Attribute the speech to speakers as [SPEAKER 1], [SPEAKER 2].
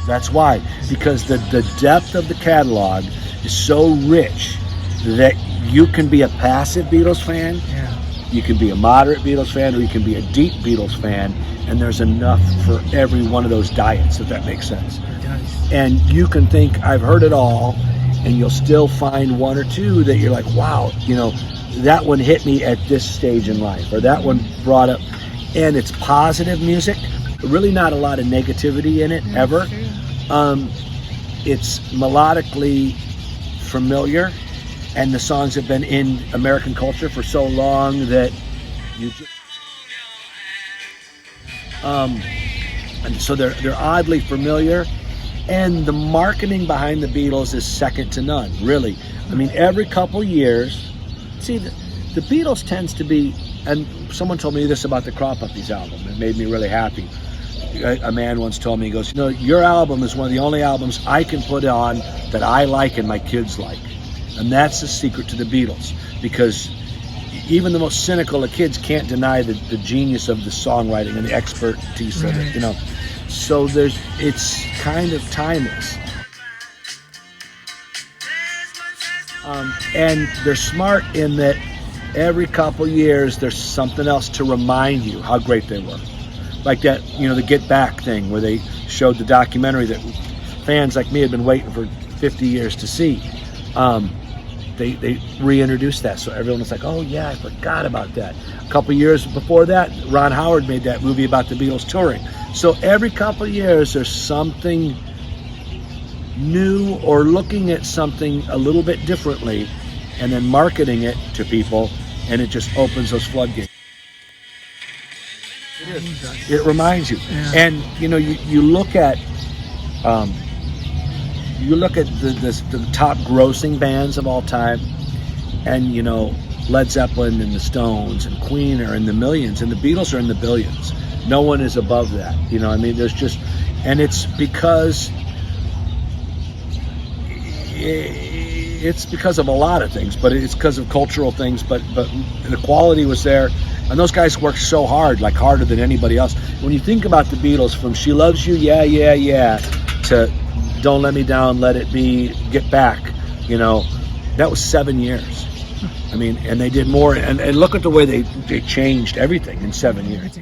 [SPEAKER 1] That's why, because the depth of the catalog is so rich that you can be a passive Beatles fan, you can be a moderate Beatles fan, or you can be a deep Beatles fan, and there's enough for every one of those diets, if that makes sense.
[SPEAKER 2] It does.
[SPEAKER 1] And you can think, I've heard it all, and you'll still find one or two that you're like, wow, that one hit me at this stage in life, or that one brought up, and it's positive music, really not a lot of negativity in it, ever. It's melodically familiar, and the songs have been in American culture for so long that you just, and so they're oddly familiar, and the marketing behind the Beatles is second to none, really. I mean, every couple years, see, the Beatles tends to be, and someone told me this about the Crop Puppies album, it made me really happy. A man once told me, he goes, your album is one of the only albums I can put on that I like and my kids like. And that's the secret to the Beatles, because even the most cynical of kids can't deny the genius of the songwriting and the expertise of it, So it's kind of timeless. And they're smart in that every couple years there's something else to remind you how great they were. Like that, the Get Back thing where they showed the documentary that fans like me had been waiting for 50 years to see. They reintroduced that, so everyone was like, oh yeah, I forgot about that. A couple years before that, Ron Howard made that movie about the Beatles touring. So every couple years there's something new, or looking at something a little bit differently and then marketing it to people, and it just opens those floodgates. It reminds you. And you look at the top grossing bands of all time, and Led Zeppelin and the Stones and Queen are in the millions, and the Beatles are in the billions. No one is above that. There's just, and it's because of a lot of things, but it's because of cultural things, but the quality was there, and those guys worked so hard, like harder than anybody else. When you think about the Beatles, from She Loves You, Yeah, Yeah, Yeah, to Don't Let Me Down, Let It Be, Get Back, that was 7 years. And they did more, and look at the way they changed everything in 7 years.